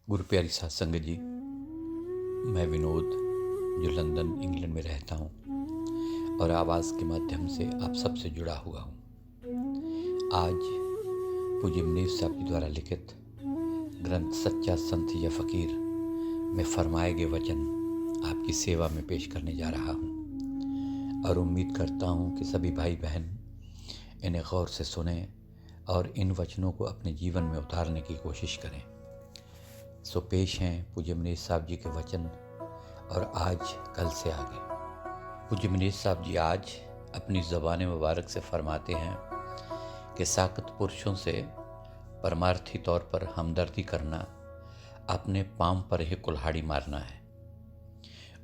गुरु प्यारी साध संगत जी, मैं विनोद जो लंदन इंग्लैंड में रहता हूँ और आवाज़ के माध्यम से आप सबसे जुड़ा हुआ हूँ। आज पूज्य मनीष साहब जी द्वारा लिखित ग्रंथ सच्चा संत या फ़कीर में फरमाए गए वचन आपकी सेवा में पेश करने जा रहा हूँ और उम्मीद करता हूँ कि सभी भाई बहन इन्हें गौर से सुनें और इन वचनों को अपने जीवन में उतारने की कोशिश करें। सो पेश हैं पूज्य मनीष साहब जी के वचन और आज कल से आगे। पूज्य मनीष साहब जी आज अपनी ज़बान मुबारक से फरमाते हैं कि साकत पुरुषों से परमार्थी तौर पर हमदर्दी करना अपने पांव पर ही कुल्हाड़ी मारना है।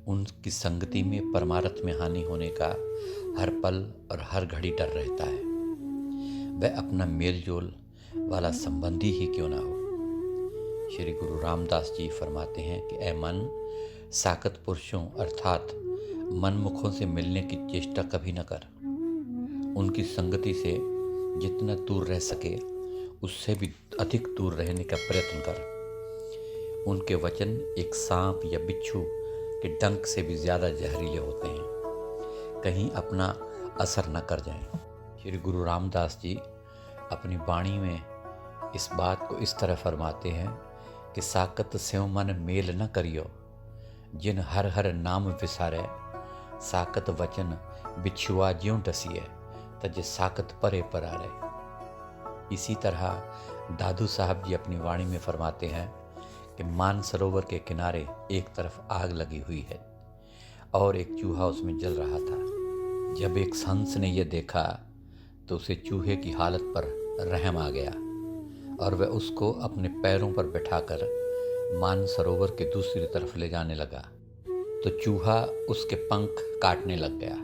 उनकी संगति में परमार्थ में हानि होने का हर पल और हर घड़ी डर रहता है, वह अपना मेल जोल वाला संबंधी ही क्यों ना हो। श्री गुरु रामदास जी फरमाते हैं कि ऐ मन, साकत पुरुषों अर्थात मनमुखों से मिलने की चेष्टा कभी न कर। उनकी संगति से जितना दूर रह सके उससे भी अधिक दूर रहने का प्रयत्न कर। उनके वचन एक सांप या बिच्छू के डंक से भी ज़्यादा जहरीले होते हैं, कहीं अपना असर न कर जाएं। श्री गुरु रामदास जी अपनी वाणी में इस बात को इस तरह फरमाते हैं कि साकत स्यों मन मेल न करियो, जिन हर हर नाम विसारे, साकत वचन बिछुआ ज्यों डसिए, तज साकत परे परारे। इसी तरह दादू साहब जी अपनी वाणी में फरमाते हैं कि मानसरोवर के किनारे एक तरफ आग लगी हुई है और एक चूहा उसमें जल रहा था। जब एक हंस ने यह देखा तो उसे चूहे की हालत पर रहम आ गया और वह उसको अपने पैरों पर बैठाकर मानसरोवर के दूसरी तरफ ले जाने लगा तो चूहा उसके पंख काटने लग गया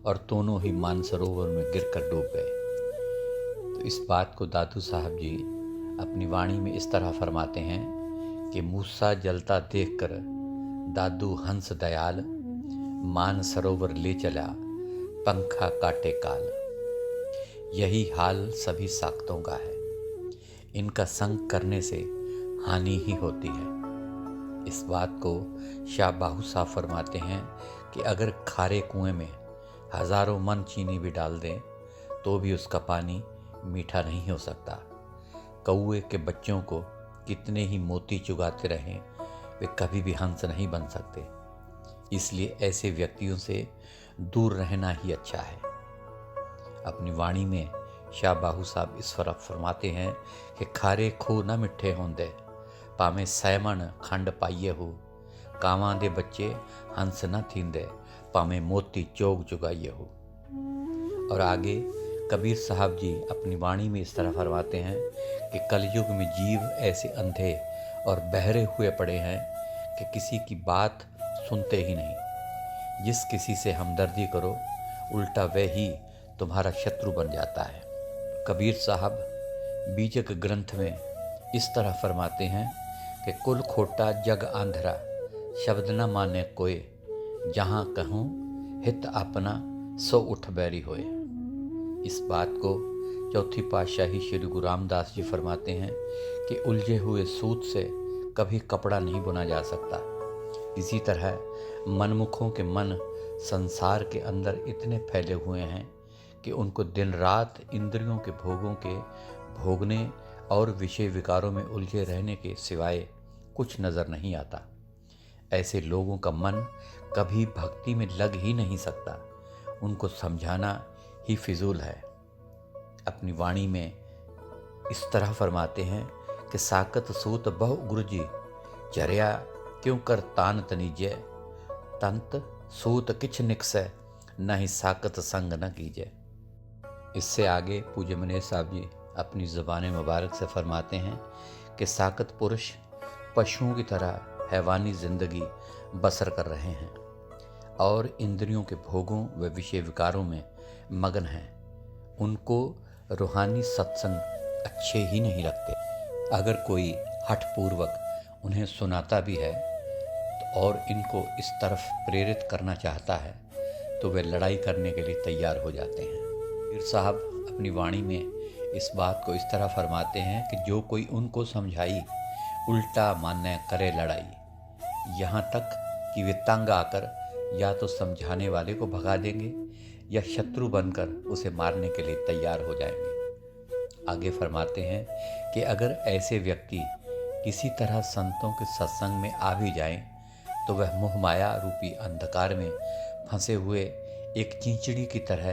और दोनों ही मानसरोवर में गिरकर डूब गए। तो इस बात को दादू साहब जी अपनी वाणी में इस तरह फरमाते हैं कि मूसा जलता देखकर दादू हंस दयाल, मानसरोवर ले चला पंखा काटे काल। यही हाल सभी साकतों का है, इनका संग करने से हानि ही होती है। इस बात को शाह बाहू साहब फरमाते हैं कि अगर खारे कुएं में हजारों मन चीनी भी डाल दें तो भी उसका पानी मीठा नहीं हो सकता। कौए के बच्चों को कितने ही मोती चुगाते रहें, वे कभी भी हंस नहीं बन सकते। इसलिए ऐसे व्यक्तियों से दूर रहना ही अच्छा है। अपनी वाणी में शाह बाहू साहब इस तरह फरमाते हैं कि खारे खो न मिठे होंदे, पामे सैमन खंड पाइए हो, कावां दे बच्चे हंस न थींदे, पामे मोती चोग चुगाइए हो। और आगे कबीर साहब जी अपनी वाणी में इस तरह फरमाते हैं कि कलयुग में जीव ऐसे अंधे और बहरे हुए पड़े हैं कि किसी की बात सुनते ही नहीं। जिस किसी से हमदर्दी करो उल्टा वह ही तुम्हारा शत्रु बन जाता है। कबीर साहब बीजक ग्रंथ में इस तरह फरमाते हैं कि कुल खोटा जग आंधरा, शब्द न माने कोय, जहाँ कहूँ हित अपना सो उठ बैरी होए। इस बात को चौथी पातशाही श्री गुरु रामदास जी फरमाते हैं कि उलझे हुए सूत से कभी कपड़ा नहीं बुना जा सकता। इसी तरह मनमुखों के मन संसार के अंदर इतने फैले हुए हैं कि उनको दिन रात इंद्रियों के भोगों के भोगने और विषय विकारों में उलझे रहने के सिवाय कुछ नज़र नहीं आता। ऐसे लोगों का मन कभी भक्ति में लग ही नहीं सकता, उनको समझाना ही फिजूल है। अपनी वाणी में इस तरह फरमाते हैं कि साकत सूत बहु गुरुजी, चर्या क्यों कर तान तनीजे, तंत सूत किछ निकसे, नहीं साकत संग न कीजे। इससे आगे पूज्य मनीष साहब जी अपनी ज़बान मुबारक से फरमाते हैं कि साकत पुरुष पशुओं की तरह हैवानी ज़िंदगी बसर कर रहे हैं और इंद्रियों के भोगों व विषय विकारों में मगन हैं। उनको रूहानी सत्संग अच्छे ही नहीं लगते। अगर कोई हठपूर्वक उन्हें सुनाता भी है तो और इनको इस तरफ प्रेरित करना चाहता है तो वे लड़ाई करने के लिए तैयार हो जाते हैं। फिर साहब अपनी वाणी में इस बात को इस तरह फरमाते हैं कि जो कोई उनको समझाई उल्टा मान्य करे लड़ाई। यहाँ तक कि वे तंग आकर या तो समझाने वाले को भगा देंगे या शत्रु बनकर उसे मारने के लिए तैयार हो जाएंगे। आगे फरमाते हैं कि अगर ऐसे व्यक्ति किसी तरह संतों के सत्संग में आ भी जाएं, तो वह मोहमाया रूपी अंधकार में फंसे हुए एक चिंचड़ी की तरह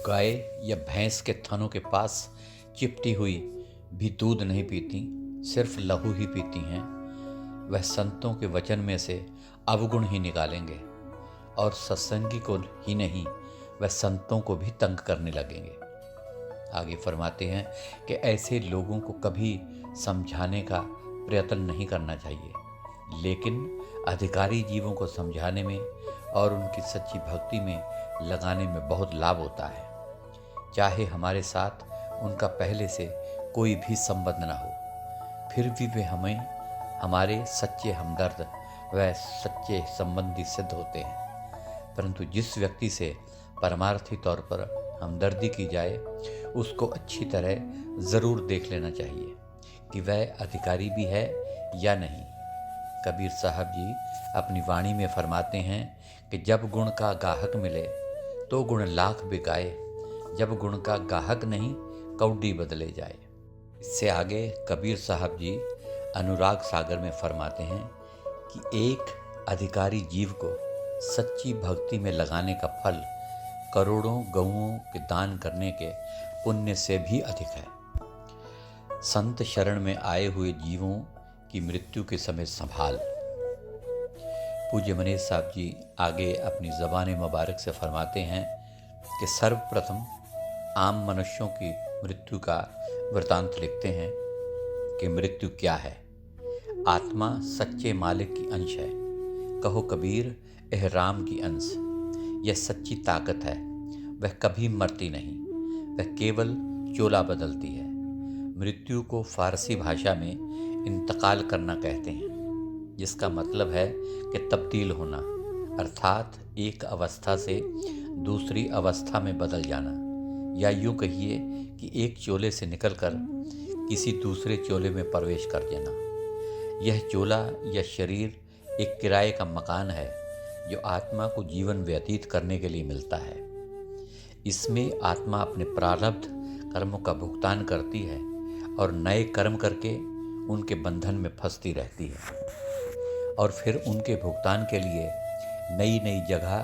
गाय या भैंस के थनों के पास चिपटी हुई भी दूध नहीं पीती, सिर्फ लहू ही पीती हैं। वह संतों के वचन में से अवगुण ही निकालेंगे और सत्संगी को ही नहीं, वह संतों को भी तंग करने लगेंगे। आगे फरमाते हैं कि ऐसे लोगों को कभी समझाने का प्रयत्न नहीं करना चाहिए, लेकिन अधिकारी जीवों को समझाने में और उनकी सच्ची भक्ति में लगाने में बहुत लाभ होता है। चाहे हमारे साथ उनका पहले से कोई भी संबंध न हो, फिर भी वे हमें हमारे सच्चे हमदर्द व सच्चे संबंधी सिद्ध होते हैं। परंतु जिस व्यक्ति से परमार्थी तौर पर हमदर्दी की जाए, उसको अच्छी तरह ज़रूर देख लेना चाहिए कि वह अधिकारी भी है या नहीं। कबीर साहब जी अपनी वाणी में फरमाते हैं कि जब गुण का गाहक मिले तो गुण लाख बिकाए, जब गुण का गाहक नहीं कौडी बदले जाए। इससे आगे कबीर साहब जी अनुराग सागर में फरमाते हैं कि एक अधिकारी जीव को सच्ची भक्ति में लगाने का फल करोड़ों गौओं के दान करने के पुण्य से भी अधिक है। संत शरण में आए हुए जीवों की मृत्यु के समय संभाल। पूज्य मनीष साहब जी आगे अपनी ज़बान मुबारक से फरमाते हैं कि सर्वप्रथम आम मनुष्यों की मृत्यु का वृतांत लिखते हैं कि मृत्यु क्या है। आत्मा सच्चे मालिक की अंश है, कहो कबीर यह राम की अंश। यह सच्ची ताकत है, वह कभी मरती नहीं, वह केवल चोला बदलती है। मृत्यु को फारसी भाषा में इंतकाल करना कहते हैं, जिसका मतलब है कि तब्दील होना, अर्थात एक अवस्था से दूसरी अवस्था में बदल जाना, या यूँ कहिए कि एक चोले से निकलकर किसी दूसरे चोले में प्रवेश कर जाना। यह चोला या शरीर एक किराए का मकान है जो आत्मा को जीवन व्यतीत करने के लिए मिलता है। इसमें आत्मा अपने प्रारब्ध कर्मों का भुगतान करती है और नए कर्म करके उनके बंधन में फंसती रहती है, और फिर उनके भुगतान के लिए नई नई जगह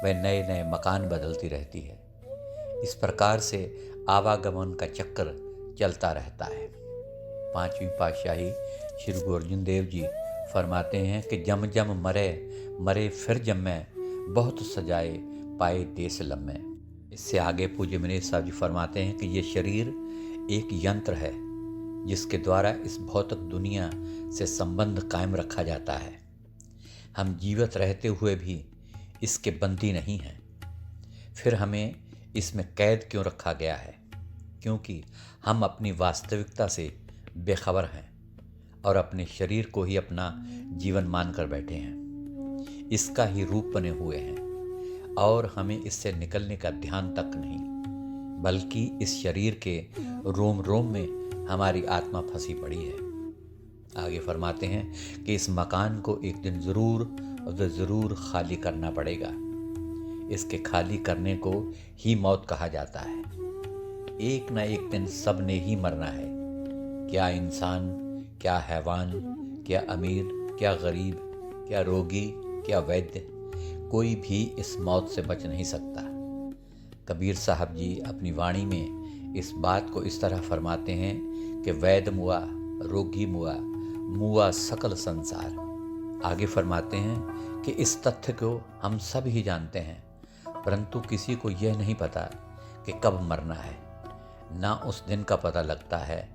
व नए नए मकान बदलती रहती है। इस प्रकार से आवागमन का चक्कर चलता रहता है। पांचवी पातशाही श्री गुरु अर्जुन देव जी फरमाते हैं कि जम जम मरे मरे फिर जम्मे, बहुत सजाए पाए देश लम्मे। इससे आगे पूज्य मनीष साहब जी फरमाते हैं कि ये शरीर एक यंत्र है जिसके द्वारा इस भौतिक दुनिया से संबंध कायम रखा जाता है। हम जीवित रहते हुए भी इसके बंदी नहीं हैं। फिर हमें इसमें कैद क्यों रखा गया है? क्योंकि हम अपनी वास्तविकता से बेखबर हैं और अपने शरीर को ही अपना जीवन मानकर बैठे हैं, इसका ही रूप बने हुए हैं, और हमें इससे निकलने का ध्यान तक नहीं, बल्कि इस शरीर के रोम रोम में हमारी आत्मा फंसी पड़ी है। आगे फरमाते हैं कि इस मकान को एक दिन ज़रूर खाली करना पड़ेगा। इसके खाली करने को ही मौत कहा जाता है। एक न एक दिन सब ने ही मरना है, क्या इंसान, क्या हैवान, क्या अमीर, क्या गरीब, क्या रोगी, क्या वैद्य, कोई भी इस मौत से बच नहीं सकता। कबीर साहब जी अपनी वाणी में इस बात को इस तरह फरमाते हैं कि वैद्य मुआ, रोगी मुआ, मुआ सकल संसार। आगे फरमाते हैं कि इस तथ्य को हम सब ही जानते हैं, परंतु किसी को यह नहीं पता कि कब मरना है। ना उस दिन का पता लगता है,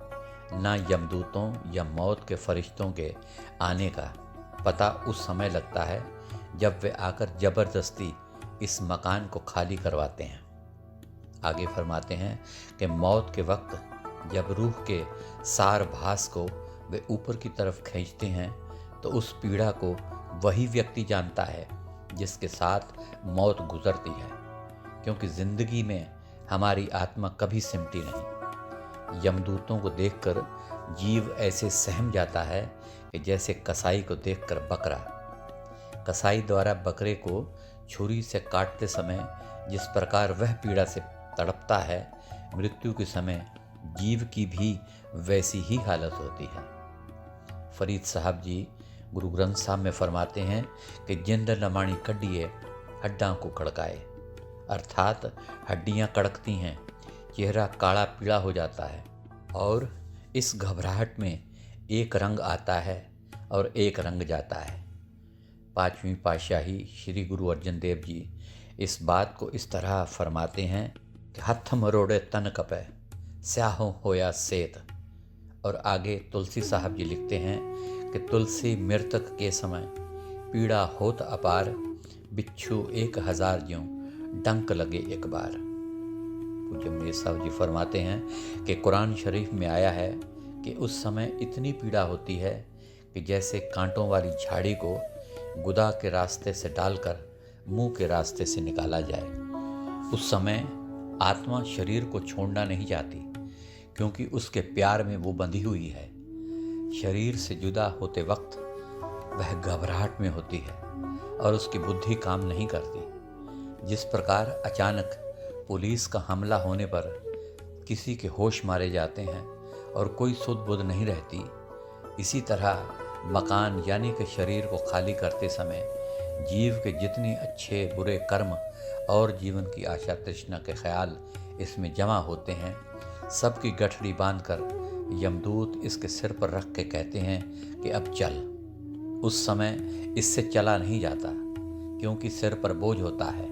ना यमदूतों या मौत के फरिश्तों के आने का पता उस समय लगता है जब वे आकर ज़बरदस्ती इस मकान को खाली करवाते हैं। आगे फरमाते हैं कि मौत के वक्त जब रूह के सार भास को वे ऊपर की तरफ खींचते हैं, तो उस पीड़ा को वही व्यक्ति जानता है जिसके साथ मौत गुजरती है, क्योंकि ज़िंदगी में हमारी आत्मा कभी सिमटी नहीं। यमदूतों को देखकर जीव ऐसे सहम जाता है कि जैसे कसाई को देखकर बकरा। कसाई द्वारा बकरे को छुरी से काटते समय जिस प्रकार वह पीड़ा से तड़पता है, मृत्यु के समय जीव की भी वैसी ही हालत होती है। फरीद साहब जी गुरु ग्रंथ साहब में फरमाते हैं कि जिंद लमाणी कड्डिए हड्डां को कड़काए, अर्थात हड्डियां कड़कती हैं, चेहरा काला पीला हो जाता है और इस घबराहट में एक रंग आता है और एक रंग जाता है। पांचवीं पातशाही श्री गुरु अर्जन देव जी इस बात को इस तरह फरमाते हैं कि हथ मरोड़े तन कपे स्याहों होया सेत। और आगे तुलसी साहब जी लिखते हैं कि तुलसी मृतक के समय पीड़ा होत अपार, बिच्छू 1000 ज्यों डंक लगे एक बार। पूज्य मेरे साहब जी फरमाते हैं कि कुरान शरीफ में आया है कि उस समय इतनी पीड़ा होती है कि जैसे कांटों वाली झाड़ी को गुदा के रास्ते से डालकर मुंह के रास्ते से निकाला जाए। उस समय आत्मा शरीर को छोड़ना नहीं चाहती, क्योंकि उसके प्यार में वो बंधी हुई है। शरीर से जुदा होते वक्त वह घबराहट में होती है और उसकी बुद्धि काम नहीं करती। जिस प्रकार अचानक पुलिस का हमला होने पर किसी के होश मारे जाते हैं और कोई सुध बुध नहीं रहती, इसी तरह मकान यानी कि शरीर को खाली करते समय जीव के जितने अच्छे बुरे कर्म और जीवन की आशा तृष्णा के ख्याल इसमें जमा होते हैं, सबकी गठड़ी बांधकर यमदूत इसके सिर पर रख के कहते हैं कि अब चल। उस समय इससे चला नहीं जाता, क्योंकि सिर पर बोझ होता है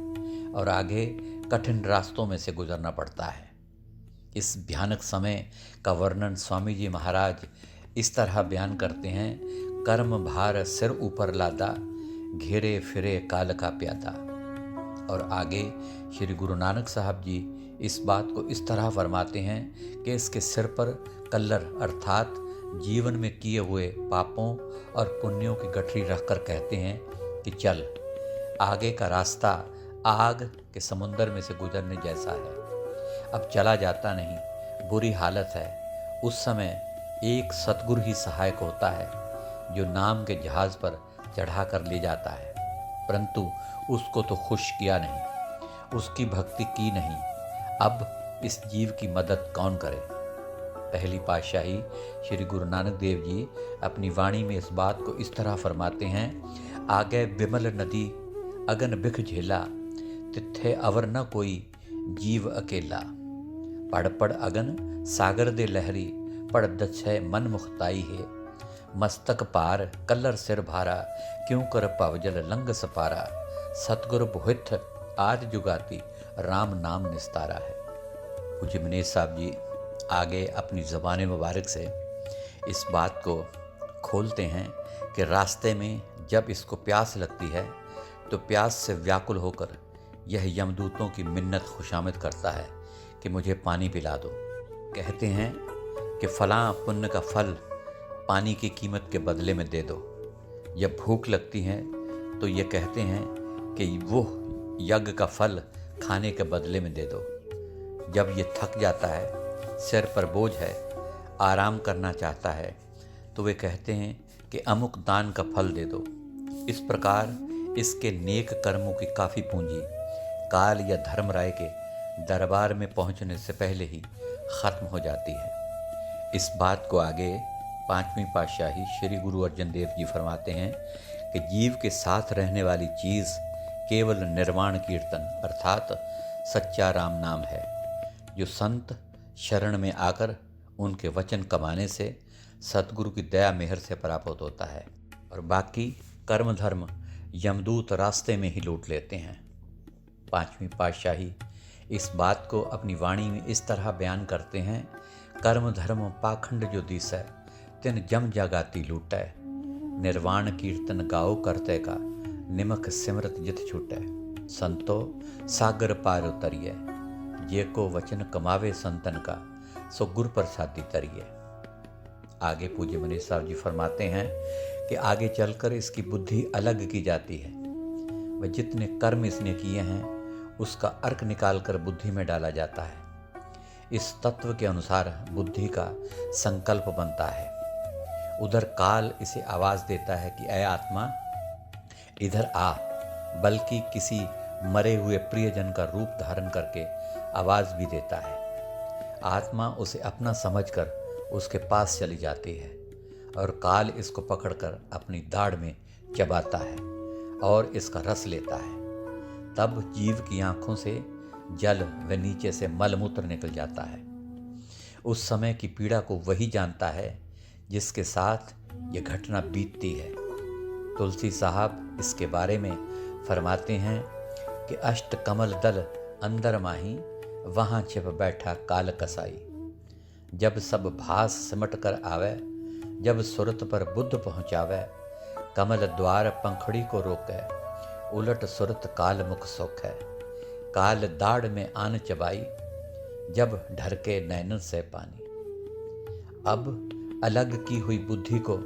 और आगे कठिन रास्तों में से गुजरना पड़ता है। इस भयानक समय का वर्णन स्वामी जी महाराज इस तरह बयान करते हैं, कर्म भार सिर ऊपर लादा, घेरे फिरे काल का प्यादा। और आगे श्री गुरु नानक साहब जी इस बात को इस तरह फरमाते हैं कि इसके सिर पर कल्लर अर्थात जीवन में किए हुए पापों और पुण्यों की गठरी रखकर कहते हैं कि चल, आगे का रास्ता आग के समुंदर में से गुजरने जैसा है, अब चला जाता नहीं, बुरी हालत है। उस समय एक सतगुरु ही सहायक होता है, जो नाम के जहाज पर चढ़ा कर ले जाता है, परंतु उसको तो खुश किया नहीं, उसकी भक्ति की नहीं। अब इस जीव की मदद कौन करे। पहली पातशाही श्री गुरु नानक देव जी अपनी वाणी में इस बात को इस तरह फरमाते हैं, आगे विमल नदी अगन बिख झेला, तिथे अवर न कोई जीव अकेला। पढ़ पढ़ अगन सागर दे लहरी, पढ़ दछै मन मुखताई है। मस्तक पार कलर सिर भारा, क्यों कर पवजल लंग सपारा। सतगुर भुहित आज जुगाती, राम नाम निस्तारा है। पूज्य मनीष साहब जी आगे अपनी ज़बान मुबारक से इस बात को खोलते हैं कि रास्ते में जब इसको प्यास लगती है तो प्यास से व्याकुल होकर यह यमदूतों की मिन्नत खुशामद करता है कि मुझे पानी पिला दो। कहते हैं कि फलां पुण्य का फल पानी की कीमत के बदले में दे दो। जब भूख लगती है तो ये कहते हैं कि वो यज्ञ का फल खाने के बदले में दे दो। जब ये थक जाता है, सिर पर बोझ है, आराम करना चाहता है, तो वे कहते हैं कि अमुक दान का फल दे दो। इस प्रकार इसके नेक कर्मों की काफ़ी पूंजी काल या धर्मराय के दरबार में पहुंचने से पहले ही ख़त्म हो जाती है। इस बात को आगे पांचवीं पातशाही श्री गुरु अर्जन देव जी फरमाते हैं कि जीव के साथ रहने वाली चीज़ केवल निर्वाण कीर्तन अर्थात सच्चा राम नाम है, जो संत शरण में आकर उनके वचन कमाने से सतगुरु की दया मेहर से प्राप्त होता है, और बाकी कर्म धर्म यमदूत रास्ते में ही लूट लेते हैं। पांचवीं पातशाही इस बात को अपनी वाणी में इस तरह बयान करते हैं, कर्म धर्म पाखंड जो दिसै, तिन जम जागाती लूटै। निर्वाण कीर्तन गाओ करते का, निमक सिमरत जित छूटै। संतो सागर पार उतरिए, जे को वचन कमावे संतन का, सो गुर प्रसादी तरिए। आगे पूज्य मनीष साहब जी फरमाते हैं कि आगे चलकर इसकी बुद्धि अलग की जाती है। वह जितने कर्म इसने किए हैं उसका अर्क निकाल कर बुद्धि में डाला जाता है। इस तत्व के अनुसार बुद्धि का संकल्प बनता है। उधर काल इसे आवाज़ देता है कि ऐ आत्मा इधर आ, बल्कि किसी मरे हुए प्रियजन का रूप धारण करके आवाज़ भी देता है। आत्मा उसे अपना समझकर उसके पास चली जाती है और काल इसको पकड़कर अपनी दाढ़ में चबाता है और इसका रस लेता है। तब जीव की आंखों से जल व नीचे से मलमूत्र निकल जाता है। उस समय की पीड़ा को वही जानता है जिसके साथ ये घटना बीतती है। तुलसी साहब इसके बारे में फरमाते हैं कि अष्ट कमल दल अंदर माही, वहाँ छिप बैठा काल कसाई। जब सब भास सिमट कर आवे, जब सुरत पर बुद्ध पहुँचावे, कमल द्वार पंखड़ी को रोके, उलट सुरत काल मुख सोख है। काल दाढ़ में आन चबाई, जब ढरके नैनन से पानी। अब अलग की हुई बुद्धि को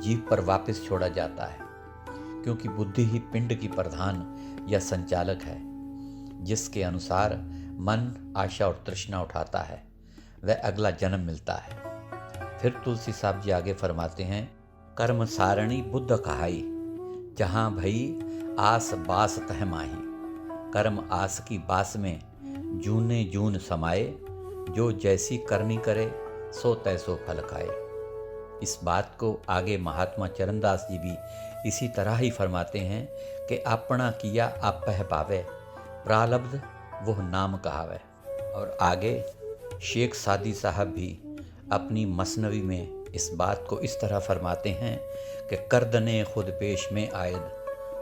जीव पर वापस छोड़ा जाता है, क्योंकि बुद्धि ही पिंड की प्रधान या संचालक है। जिसके अनुसार मन आशा और तृष्णा उठाता है वह अगला जन्म मिलता है। फिर तुलसी साहब जी आगे फरमाते हैं, कर्म सारणी बुद्ध कहाई, जहाँ भई आस बास तह माही। कर्म आस की बास में जूने जून समाए, जो जैसी करनी करे सो तैसो फल खाए। इस बात को आगे महात्मा चरणदास जी भी इसी तरह ही फरमाते हैं कि अपना किया आपह पावे, प्रालब्ध वो नाम कहावे। और आगे शेख सादी साहब भी अपनी मसनवी में इस बात को इस तरह फरमाते हैं कि कर्दने खुद पेश में आयद,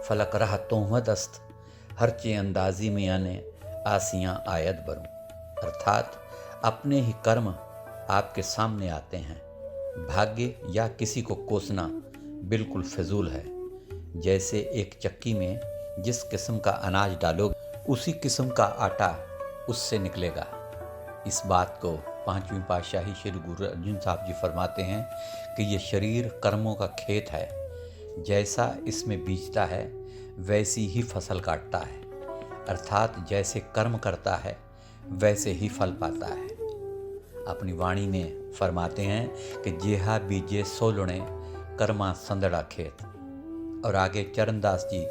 फलक रहा तोहमदस्त, हरचे अंदाजी में आने आसियाँ आयद बरूं। अर्थात अपने ही कर्म आपके सामने आते हैं। भाग्य या किसी को कोसना बिल्कुल फिजूल है। जैसे एक चक्की में जिस किस्म का अनाज डालोगे उसी किस्म का आटा उससे निकलेगा। इस बात को पांचवीं पातशाही श्री गुरु अर्जुन साहब जी फरमाते हैं कि ये शरीर कर्मों का खेत है, जैसा इसमें बीजता है वैसी ही फसल काटता है। अर्थात जैसे कर्म करता है वैसे ही फल पाता है। अपनी वाणी में फरमाते हैं कि जेहा बीजे सो लुणे, कर्मा संदड़ा खेत। और आगे चरणदास जी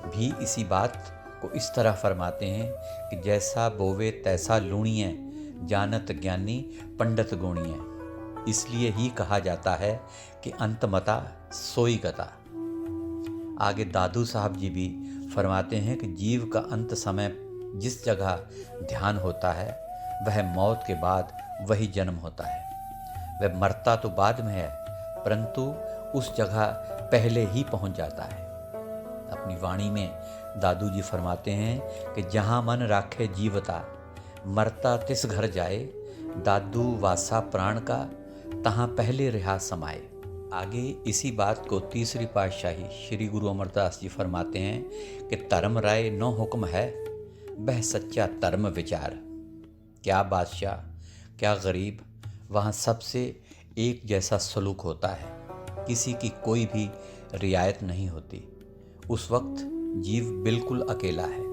भी इसी बात को इस तरह फरमाते हैं कि जैसा बोवे तैसा लूणिए, जानत ज्ञानी पंडित गुणिए। इसलिए ही कहा जाता है कि अंतमता सोई गता। आगे दादू साहब जी भी फरमाते हैं कि जीव का अंत समय जिस जगह ध्यान होता है वह मौत के बाद वही जन्म होता है। वह मरता तो बाद में है, परंतु उस जगह पहले ही पहुंच जाता है। अपनी वाणी में दादू जी फरमाते हैं कि जहाँ मन राखे जीवता, मरता तिस घर जाए, दादू वासा प्राण का, तहाँ पहले रिहा समाए। आगे इसी बात को तीसरी पातशाही श्री गुरु अमरदास जी फरमाते हैं कि धर्म राय नो हुक्म है, वह सच्चा धर्म विचार। क्या बादशाह क्या गरीब, वहाँ सबसे एक जैसा सलूक होता है, किसी की कोई भी रियायत नहीं होती। उस वक्त जीव बिल्कुल अकेला है।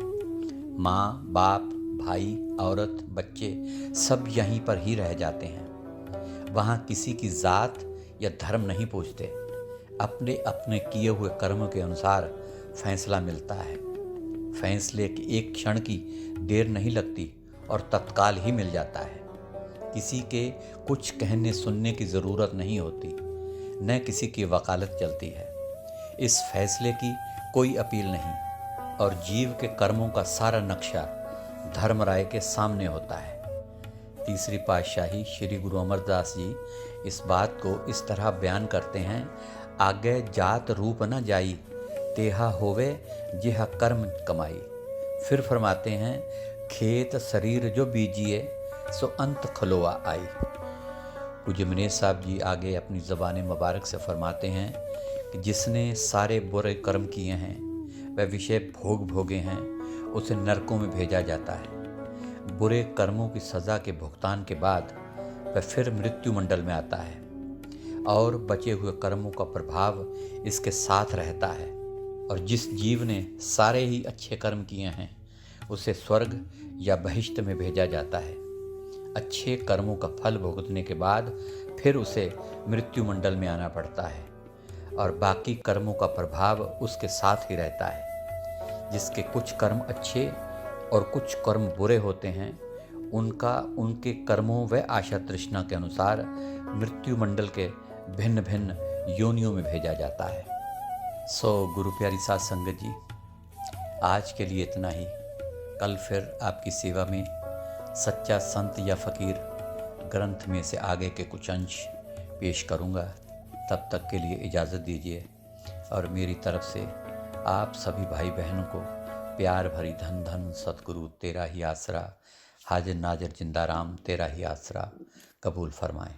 माँ बाप भाई औरत बच्चे सब यहीं पर ही रह जाते हैं। वहाँ किसी की जात या धर्म नहीं पूछते। अपने अपने किए हुए कर्म के अनुसार फैसला मिलता है। फैसले की एक क्षण की देर नहीं लगती और तत्काल ही मिल जाता है। किसी के कुछ कहने सुनने की ज़रूरत नहीं होती, न किसी की वकालत चलती है। इस फैसले की कोई अपील नहीं और जीव के कर्मों का सारा नक्शा धर्मराय के सामने होता है। तीसरी पातशाही श्री गुरु अमरदास जी इस बात को इस तरह बयान करते हैं, आगे जात रूप न जाई, तेहा होवे जेहा कर्म कमाई। फिर फरमाते हैं, खेत शरीर जो बीजिए, सो अंत खलोआ आई। पूज्य मनीष साहब जी आगे अपनी ज़बान मुबारक से फरमाते हैं कि जिसने सारे बुरे कर्म किए हैं, वह विषय भोग भोगे हैं, उसे नरकों में भेजा जाता है। बुरे कर्मों की सज़ा के भुगतान के बाद वह फिर मृत्यु मंडल में आता है और बचे हुए कर्मों का प्रभाव इसके साथ रहता है। और जिस जीव ने सारे ही अच्छे कर्म किए हैं उसे स्वर्ग या बहिश्त में भेजा जाता है। अच्छे कर्मों का फल भुगतने के बाद फिर उसे मृत्यु मंडल में आना पड़ता है और बाकी कर्मों का प्रभाव उसके साथ ही रहता है। जिसके कुछ कर्म अच्छे और कुछ कर्म बुरे होते हैं, उनके कर्मों व आशा तृष्णा के अनुसार मृत्यु मंडल के भिन्न भिन्न योनियों में भेजा जाता है। गुरु प्यारी साध संगत जी, आज के लिए इतना ही। कल फिर आपकी सेवा में सच्चा संत या फकीर ग्रंथ में से आगे के कुछ अंश पेश करूँगा। तब तक के लिए इजाज़त दीजिए और मेरी तरफ से आप सभी भाई बहनों को प्यार भरी धन धन सतगुरु तेरा ही आसरा, हाजिर नाजिर जिंदा राम तेरा ही आसरा कबूल फरमाएं।